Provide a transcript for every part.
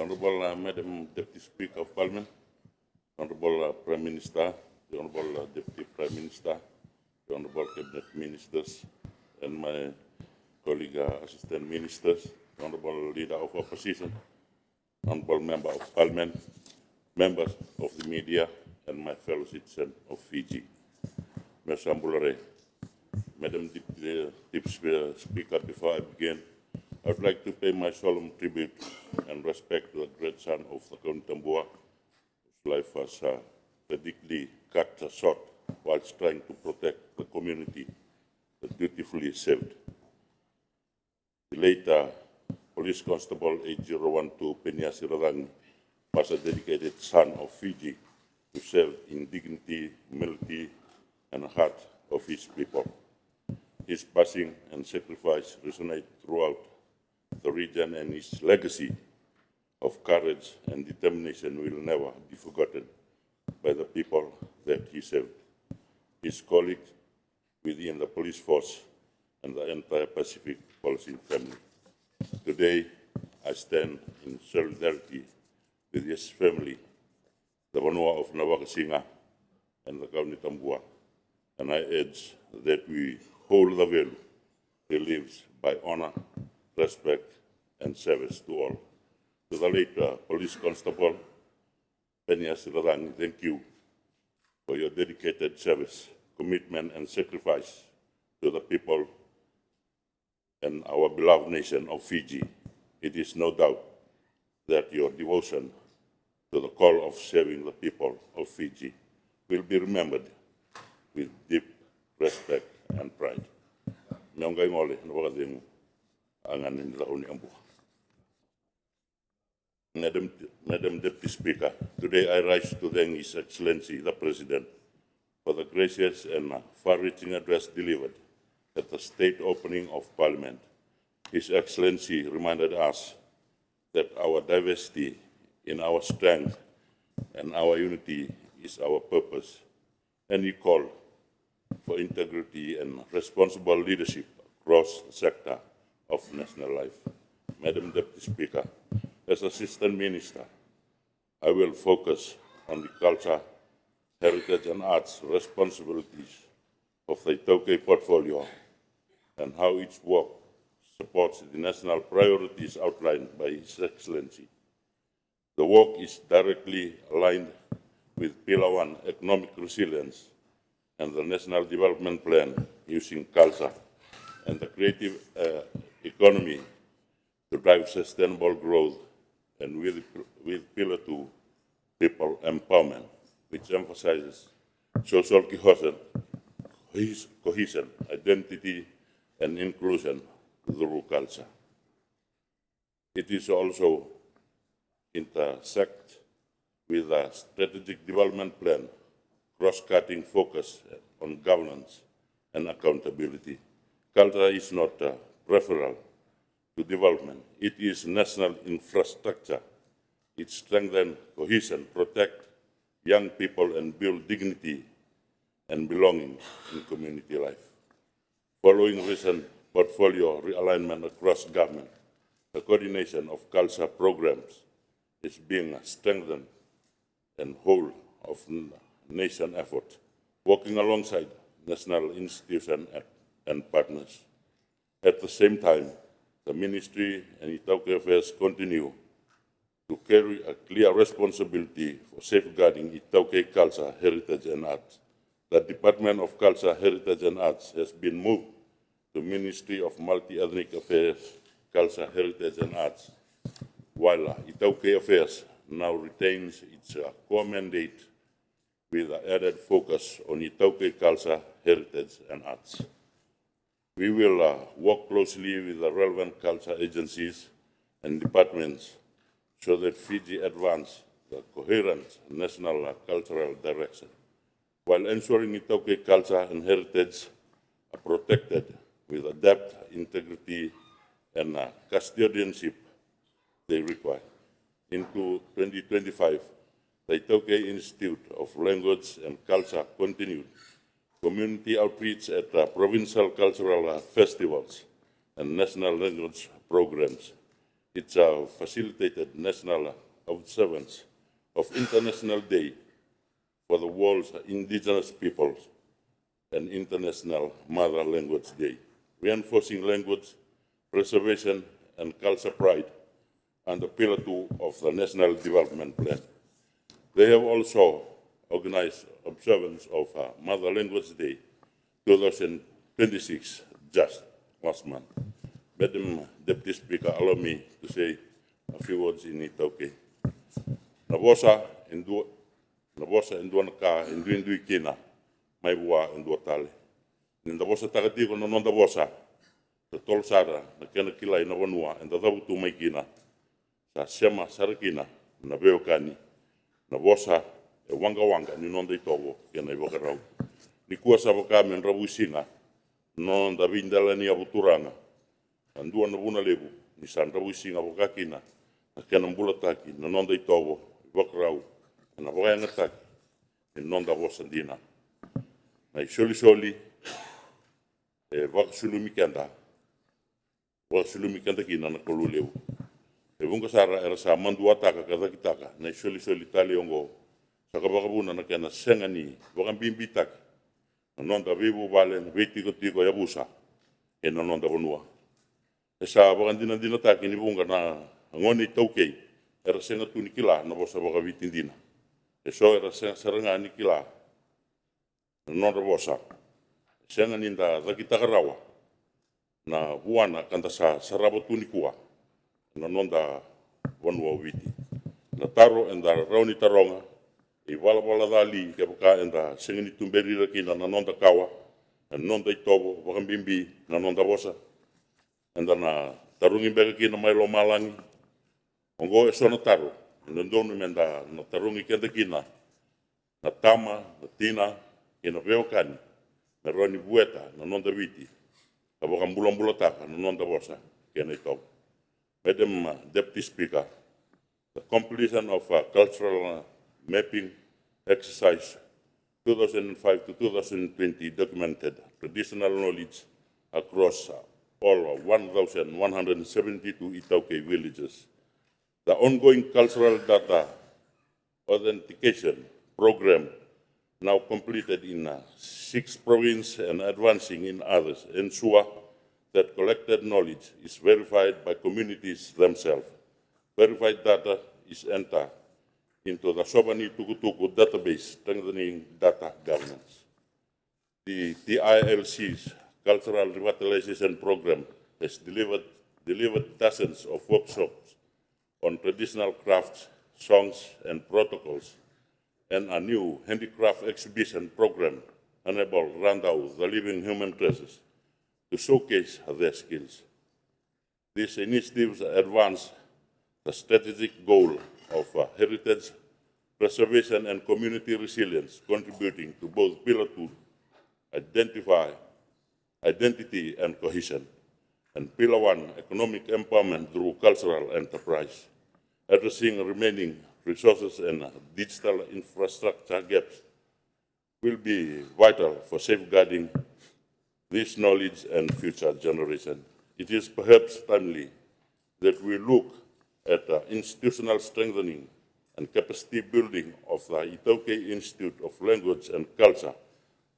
The Honorable Madam Deputy Speaker of Parliament, Honorable Prime Minister, the Honorable Deputy Prime Minister, the Honorable Cabinet Ministers, and my colleague Assistant Ministers, the Honorable Leader of Opposition, Honorable Member of Parliament, members of the media, and my fellow citizens of Fiji. Mesambulare. Madam Deputy Speaker, before I begin, I would like to pay my solemn tribute and respect to the great son of the Count Tambua, whose life was tragically cut short whilst trying to protect the community that dutifully saved. The late Police Constable 8012 Penyasi Radangi was a dedicated son of Fiji who served in dignity, humility, and heart of his people. His passing and sacrifice resonate throughout the region, and his legacy of courage and determination will never be forgotten by the people that he served, his colleagues within the police force, and the entire Pacific Policing family. Today, I stand in solidarity with his family, the Vanua of Nawakasinga, and the Kauni Tambua, and I urge that we hold the value he lives by honor, respect, and service to all. To the late Police Constable Penyasi Radangi, thank you for your dedicated service, commitment, and sacrifice to the people and our beloved nation of Fiji. It is no doubt that your devotion to the call of serving the people of Fiji will be remembered with deep respect and pride. Meongai ngole na wakadengu anganin la uni ambu. Madam Deputy Speaker, today I rise to thank His Excellency the President for the gracious and far-reaching address delivered at the state opening of Parliament. His Excellency reminded us that our diversity in our strength and our unity is our purpose, and he called for integrity and responsible leadership across the sector of national life. Madam Deputy Speaker, as Assistant Minister, I will focus on the culture, heritage, and arts responsibilities of the Tauke portfolio and how each work supports the national priorities outlined by His Excellency. The work is directly aligned with Pillar 1, Economic Resilience, and the National Development Plan using culture and the creative economy to drive sustainable growth, and with Pillar 2, People Empowerment, which emphasizes social cohesion, identity, and inclusion through culture. It is also intersect with a strategic development plan, cross-cutting focus on governance and accountability. Culture is not peripheral to development. It is national infrastructure. It strengthens cohesion, protect young people, and build dignity and belonging in community life. Following recent portfolio realignment across government, the coordination of culture programs is being strengthened and whole of nation effort, working alongside national institutions and partners. At the same time, the Ministry and Itauke Affairs continue to carry a clear responsibility for safeguarding Itauke culture, heritage, and arts. The Department of Culture, Heritage, and Arts has been moved to Ministry of Multi-Ethnic Affairs, Culture, Heritage, and Arts, while Itauke Affairs now retains its core mandate with an added focus on Itauke culture, heritage, and arts. We will work closely with the relevant culture agencies and departments so that Fiji advance the coherent national cultural direction, while ensuring Itauke culture and heritage are protected with the depth, integrity, and custodianship they require. Into 2025, the Itauke Institute of Language and Culture continued community outreach at provincial cultural festivals and national language programs, It's facilitated national observance of International Day for the world's indigenous peoples and International Mother Language Day, reinforcing language preservation and culture pride under Pillar 2 of the National Development Plan. They have also organized observance of Mother Language Day 2026 just last month. Madam Deputy Speaker, allow me to say a few words in Itaukei. Nabosa indua ka indui kina mai bua indua tale. Ninda bosa takatiko no nonda bosa. Te tol sara na kena kila ina wanua and the tu mai kina. Sa sema sarakina na beokani. Na bosa e wanga ni nonda itowo kena iwakarau. Ni kuasa waka men rabu singa. Nonda vindala ni abuturanga. Andua na buna lebu ni san rabu singa wakakina. Na kena mbulataki na nonda itowo iwakarau. Na waka ngataki ni nonda bosa dina. Na soli e wakasulumi kenda. Wakasulumi kenda kina na koluleu. E vunga sara era sa mandua taka kadakitaka na soli tali ongo. Saka wakabuna na kena sengani wakambimbi taki. Na nonda vivu vale na tiko ya busa. E na nonda vanua. E sa wakandina dina taki ni vunga na ngoni taukei. Era senga tuni kila na bosa wakavitindina. E so era senga saranga ni kila. Nonda bosa. Senga ninda dakitagarawa. Na buana kanta sa sarabotuni kuwa. Na nonda wanua witi. Na taro enda rauni taronga. I wala dali ke baka enda sengini tumberi rakina na nonda kawa. Na nonda itobo wakambimbi na nonda bosa. Enda na tarungi beka kina mailo malangi. Ongo e sona taro. Nondonu menda na tarungi kenda kina. Na tama, na tina, kina veokani. Na roni bueta na nonda witi. Aboka mbula taka na nonda bosa kena itobo. Madam Deputy Speaker, the completion of a cultural mapping exercise 2005 to 2020 documented traditional knowledge across all 1,172 Itaukei villages. The ongoing cultural data authentication program, now completed in 6 provinces and advancing in others, ensure that collected knowledge is verified by communities themselves. Verified data is entered into the Sobani Tukutuku database, strengthening data governance. The TILC's Cultural Revitalization Program has delivered dozens of workshops on traditional crafts, songs, and protocols, and a new handicraft exhibition program enabled Randau, the living human traces, to showcase their skills. These initiatives advance the strategic goal of heritage preservation and community resilience, contributing to both Pillar 2, identity and cohesion, and Pillar 1, economic empowerment through cultural enterprise, addressing remaining resources and digital infrastructure gaps will be vital for safeguarding this knowledge and future generation. It is perhaps timely that we look at the institutional strengthening and capacity building of the Itaukei Institute of Language and Culture,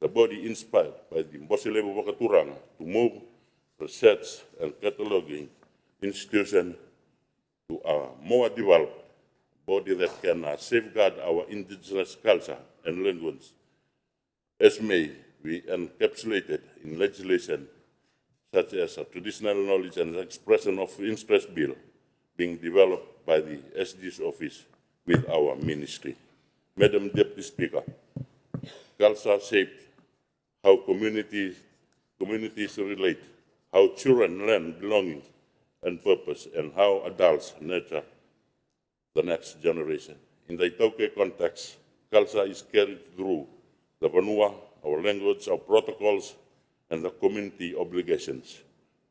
the body inspired by the Mbosilebu Wakaturanga to move research and cataloging institution to a more developed body that can safeguard our indigenous culture and language, as may be encapsulated in legislation such as a traditional knowledge and expression of interest bill being developed by the SD's office with our ministry. Madam Deputy Speaker, culture shapes how communities relate, how children learn belonging and purpose, and how adults nurture the next generation. In the Itaukei context, culture is carried through the vanua, our language, our protocols, and the community obligations.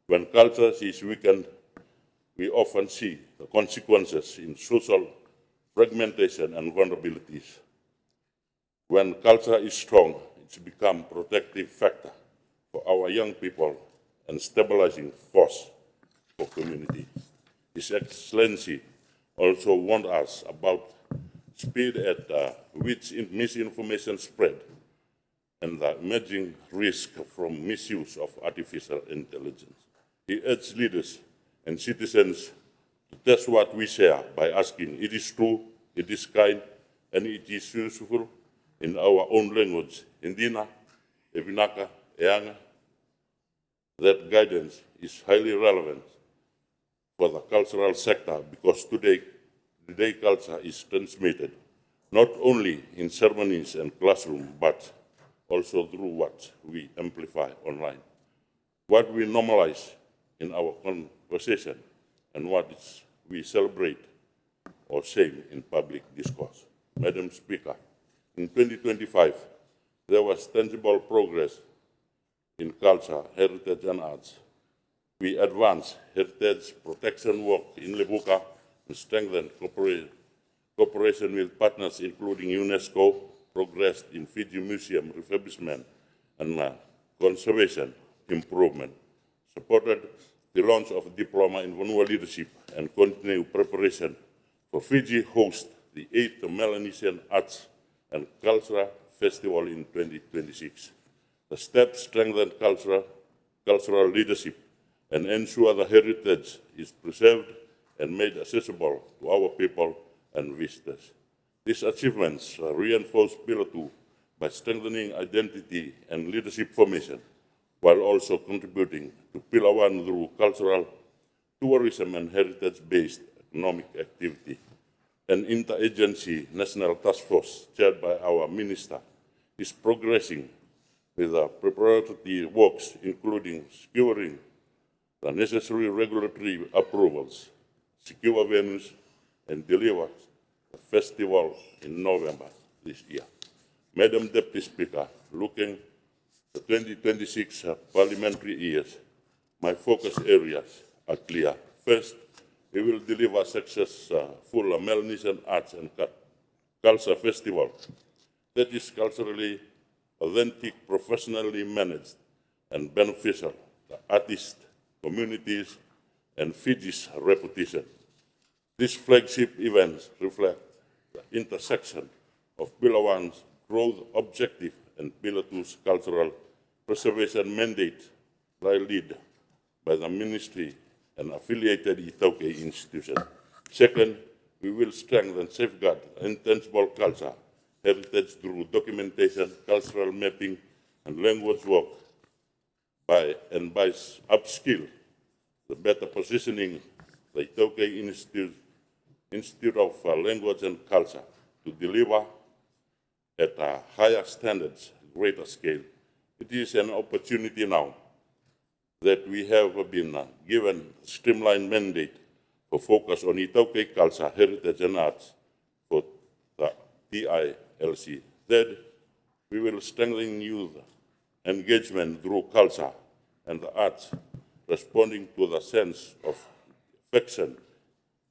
When culture is weakened, we often see the consequences in social fragmentation and vulnerabilities. When culture is strong, it's become a protective factor for our young people and stabilizing force for community. His Excellency also warned us about speed at which misinformation spread and the emerging risk from misuse of artificial intelligence. He urged leaders and citizens to test what we share by asking, it is true, it is kind, and it is useful in our own language, Indina, Ebinaka, Eanga. That guidance is highly relevant for the cultural sector because today culture is transmitted not only in ceremonies and classrooms, but also through what we amplify online, what we normalize in our conversation, and what we celebrate or shame in public discourse. Madam Speaker, in 2025, there was tangible progress in culture, heritage, and arts. We advanced heritage protection work in Lebuka and strengthened cooperation with partners including UNESCO, progressed in Fiji Museum refurbishment and conservation improvement, supported the launch of a diploma in Vanua leadership, and continued preparation for Fiji host the 8th Melanesian Arts and Cultural Festival in 2026. The steps strengthen cultural leadership and ensure the heritage is preserved and made accessible to our people and visitors. These achievements reinforce Pillar 2 by strengthening identity and leadership formation, while also contributing to Pillar 1 through cultural, tourism, and heritage-based economic activity. An interagency national task force chaired by our minister is progressing with the preparatory works, including securing the necessary regulatory approvals, secure venues, and deliver the festival in November this year. Madam Deputy Speaker, looking at the 2026 parliamentary years, my focus areas are clear. First, we will deliver successful Melanesian Arts and Culture Festival that is culturally authentic, professionally managed, and beneficial to artists, communities, and Fiji's reputation. These flagship events reflect the intersection of Pillar 1's growth objective and Pillar 2's cultural preservation mandate led by the Ministry and affiliated Itauke institutions. Second, we will strengthen and safeguard intangible culture heritage through documentation, cultural mapping, and language work by upskill, the better positioning the Itauke Institute of Language and Culture to deliver at higher standards, greater scale. It is an opportunity now that we have been given a streamlined mandate for focus on Itauke culture, heritage, and arts for the TILC. Third, we will strengthen youth engagement through culture and the arts, responding to the sense of affection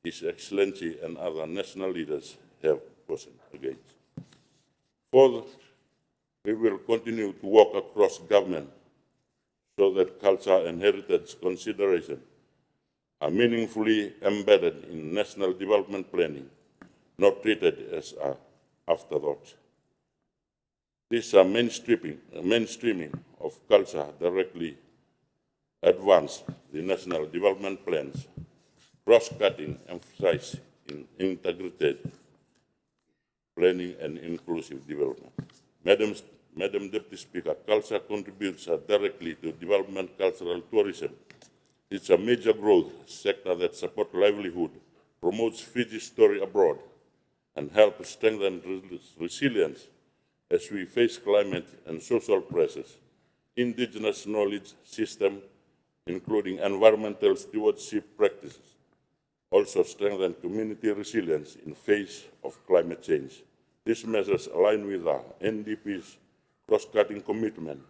His Excellency and other national leaders have cautioned against. Fourth, we will continue to work across government so that culture and heritage consideration are meaningfully embedded in national development planning, not treated as an afterthought. This mainstreaming of culture directly advance the national development plans, cross-cutting emphasis in integrated planning and inclusive development. Madam Deputy Speaker, culture contributes directly to development cultural tourism. It's a major growth sector that supports livelihood, promotes Fiji's story abroad, and helps strengthen resilience as we face climate and social pressures. Indigenous knowledge system, including environmental stewardship practices, also strengthen community resilience in face of climate change. These measures align with the NDP's cross-cutting commitment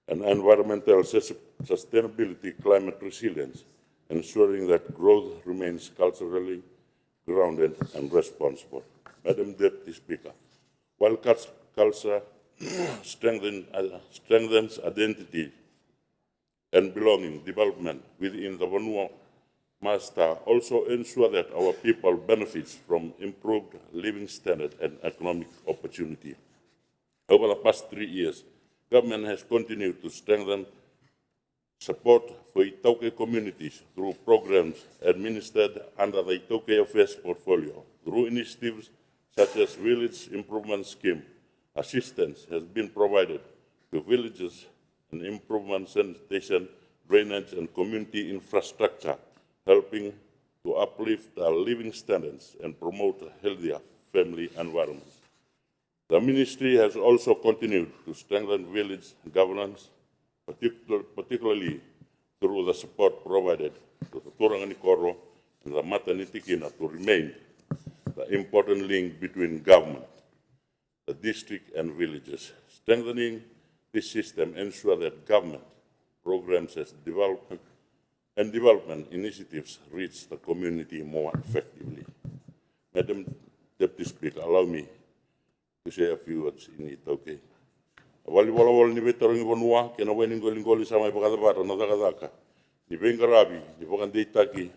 and environmental sustainability, climate resilience, ensuring that growth remains culturally grounded and responsible. Madam Deputy Speaker, while culture strengthens identity and belonging development within the Vanua must also ensure that our people benefits from improved living standard and economic opportunity. Over the past 3 years, government has continued to strengthen support for Itaukei communities through programs administered under the Itaukei Affairs portfolio. Through initiatives such as Village Improvement Scheme, assistance has been provided to villages and improvement sanitation, drainage, and community infrastructure, helping to uplift their living standards and promote healthier family environments. The ministry has also continued to strengthen village governance, particularly through the support provided to the Turanganikoro and the Matanitikina to remain the important link between government, the district, and villages. Strengthening this system ensures that government programs as development initiatives reach the community more effectively. Madam Deputy Speaker, allow me to say a few words in Itaukei. Wali ni betarongi vanua, kena weni ngoli sama ipakadabara na dakadaka. Ni bengarabi, ni pakandeitaki,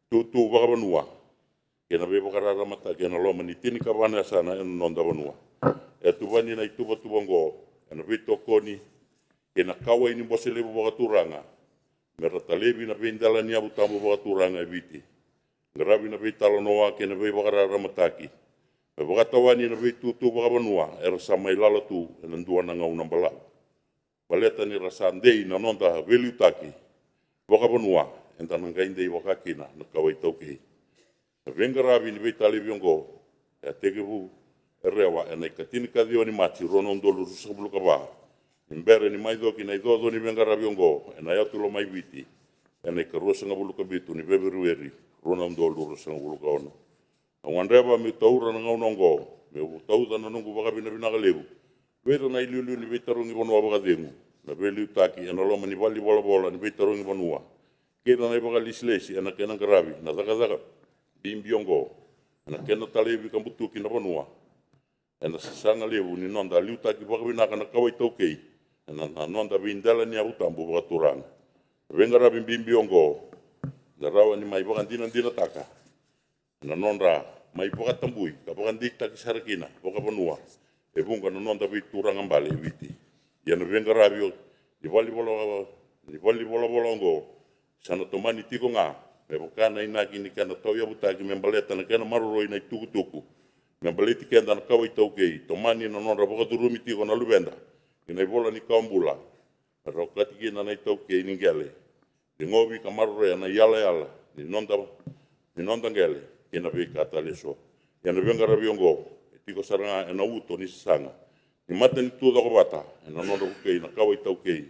tutu vakavanua. Kena bepakara mata, kena loma ni tini kavana sana enu nonda vanua. E tuvani na ituba tubango, ena betokoni, kena kawai ni boselebu vakaturanga. Merata lebi na bendala ni abu tambo vakaturanga eviti. Ngarabi na betalo noa, kena bepakara mataki. Wakatawani na tutu wakavanua, era sama ilala tu, enandua na ngau nambala. Baleta ni rasandei na nonda veliutaki, wakavanua, enta nangaindei wakakina, na kawai Itaukei. Na vengarabi ni veitali viongo, ya tegevu, erewa, ena ikatini kadhiwa ni mati, rono ndolu rusabulu kaba. Imbere ni maidoki na idodo ni vengarabi viongo, ena yatulo maibiti, ena ikaruasa ngabulu kabitu, ni beberueri, rono ndolu rusabulu kaona. Wandreba mi taura na ngau nongo, me tauda na nongo wakabina binakalebu. Wera na iliulu ni veitarungi vanua wakadengu, na veliutaki, ena loma ni vali bola ni veitarungi vanua. Kera na ibakalislesi, ena kena ngarabi, na zakazaka, bimbiongo, ena kena talebi kambutuki na vanua. Ena sasanga lebu ni nonda liutaki wakabinaka na kawai Itaukei, ena nonda vindala ni abutambu wakaturanga. Vengarabi bimbiongo, na rawa ni maibakandina taka. Na nonda mai pakatambui, kapakandita kisarakina, wakavanua, e bunga na nonda vituranga mbale viti. Yana vengarabio, ni vali bolongo, sana tomani tiko nga, me wakana inaki ni kana tau yabutaki membaleta na kana maruroi na tukutuku. Membaleti kenda na kawai Itaukei, tomani na nonda wakaturumi tiko na lubenda, ina ibola ni kambula, na rokatiki na Itaukei ni ngele. Ni ngovi kamaruroi na yala, ni nonda ngele. Ena vekata leso. Ena vengara viongo, tiko saranga ena uto ni sanga. Ni mata ni tuda ko bata, ena nonda kukei na kawai Itaukei.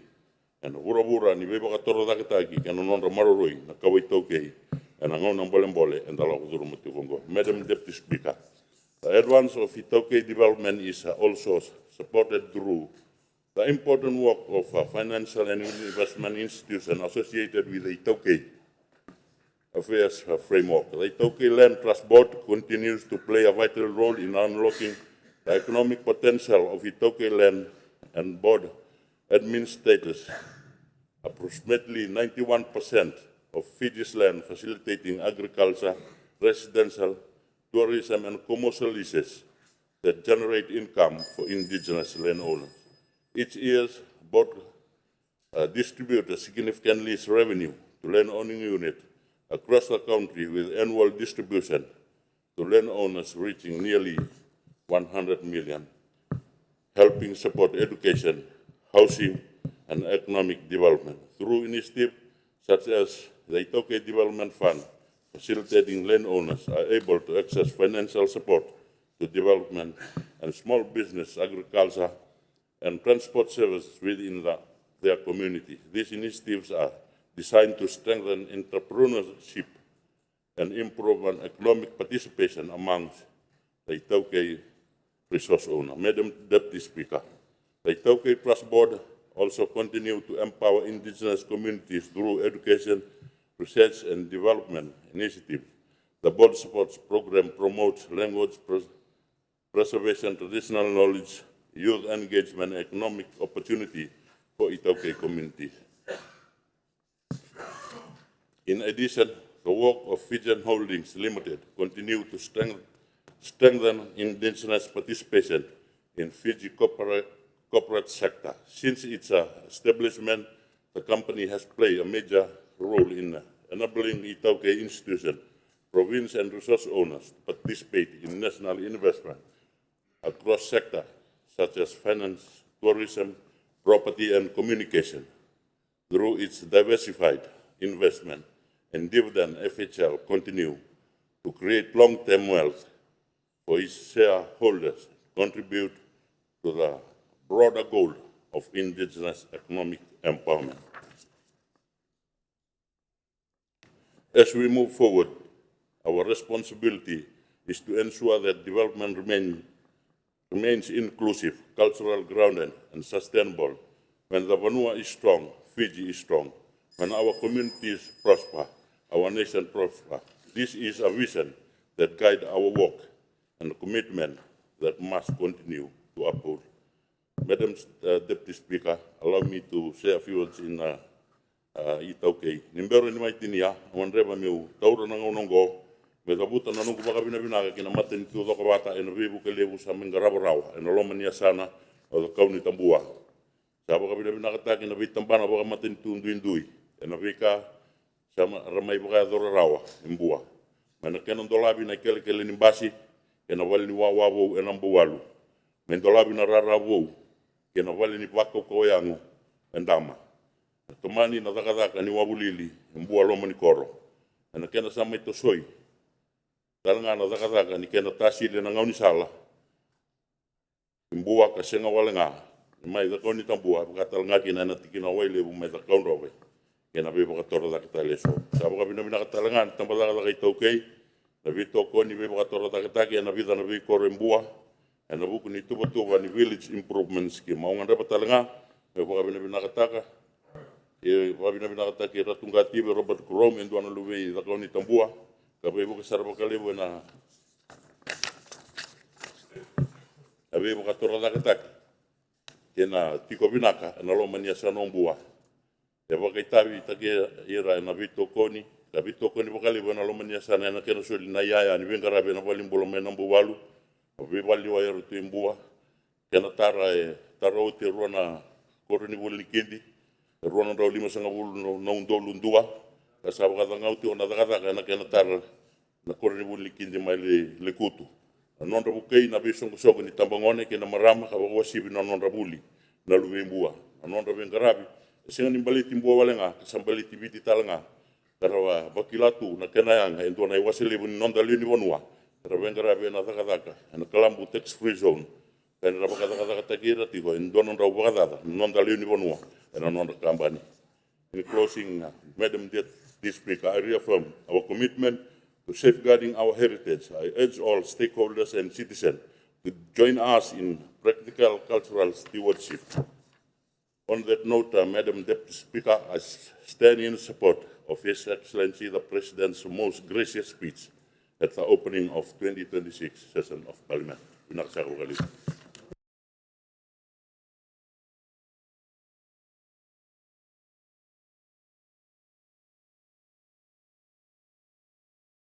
Ena vura ni veba katoro dakitaki, ena nonda maroroi na kawai Itaukei. Ena ngona mbole, ena la kuduru mutikongo. Madam Deputy Speaker, the advance of Itaukei development is also supported through the important work of financial and investment institutions associated with the Itaukei Affairs framework. The Itaukei Land Trust Board continues to play a vital role in unlocking the economic potential of Itaukei land and board administrators. Approximately 91% of Fiji's land facilitating agriculture, residential, tourism, and commercial leases that generate income for indigenous landowners. Each year, board distribute a significant lease revenue to landowning units across the country with annual distribution to landowners reaching nearly 100 million, helping support education, housing, and economic development. Through initiatives such as the Itaukei Development Fund, facilitating landowners are able to access financial support to development and small business, agriculture, and transport services within their community. These initiatives are designed to strengthen entrepreneurship and improve economic participation amongst the Itaukei resource owner. Madam Deputy Speaker, the Itaukei Trust Board also continue to empower indigenous communities through education, research, and development initiatives. The board supports program promotes language preservation, traditional knowledge, youth engagement, and economic opportunity for Itaukei communities. In addition, The work of Fijian Holdings Limited continue to strengthen indigenous participation in Fiji corporate sector. Since its establishment, the company has played a major role in enabling Itaukei institutions, province and resource owners to participate in national investment across sectors such as finance, tourism, property and communication. Through its diversified investment and dividend, FHL continue to create long-term wealth for its shareholders, contribute to the broader goal of indigenous economic empowerment. As we move forward, our responsibility is to ensure that development remains inclusive, cultural grounded, and sustainable. When the Vanua is strong, Fiji is strong. When our communities prosper, our nation prosper. This is a vision that guides our work and a commitment that must continue to uphold. Madam Deputy Speaker, allow me to say a few words in Itaukei. Nimbero ni maitinia, wanreba miu, taura na ngonongo, me tabuta na nungu baka binabinaga kina matin tu doka bata ena vibu ke lebu sa mingarabarawa, ena lomania sana, o the kauni tambua. Sa baka binabinaga taki na vitambana baka matin tu nduindui, ena vika sa ramai baka adora rawa, imbua. Mana kenan dolabi na kele nimbasi, kena wali ni wawawou ena mbuwalu. Men dolabi na rarawou, kena wali ni wako koyangu, endama. Tomani na dakadaka ni wabulili, mbua loma ni koro. Ena kena sama ito soi. Talanga na dakadaka ni kena tasile na ngauni sala. Mbua kasenga wale nga. Mai da koni tambua, katalanga kina na tikina waile bu mai da kaunrowe. Kena beba katora da kataleso. Sabo kabina bina katalanga tambala da Itaukei. Na vito koni beba katora da kataki na vida na vi koro mbua. Ena buku ni tuba ni village improvement scheme. Maungan dapat talanga, beba kabina bina kataka. Wabina binakataki ratungati Robert Krom and Duana Luwe the County Tambua, Kabebo Sarabakalevo na Abebo Katoradakatak, Kena Tiko Binaka, and Alomania Sanombua. The Wakitavi Take Ira and Avito Koni, the Vito Koni Bakalevo and Alomania San and Kenasuli Naya and Vingarabe and Valimbolome Nambualu, of Vivaliwa to Imbua, Kenatara Tarote Rona Coronibuli Kindi. Rona rau lima sanga wulu na undolu ndua kasaba kada ngauti ona kada kana kena tar na korni wuli kindi mai le kutu nonra bukei na bisongo sogo ni tambangone kena marama ka wasibi na nonra buli na luwembua nonra bengarabi singa ni baliti mbua walenga kasambaliti biti talanga karawa bakilatu na kena yanga endo na wasile bun nonda lini bonua karawa bengarabi na dakadaka na kalambu tax free zone kana rabakadaka takira tiko endo nonra ubakadada nonda lini bonua and another company. In closing, Madam Deputy Speaker, I reaffirm our commitment to safeguarding our heritage. I urge all stakeholders and citizens to join us in practical cultural stewardship. On that note, Madam Deputy Speaker, I stand in support of His Excellency the President's most gracious speech at the opening of 2026 session of Parliament.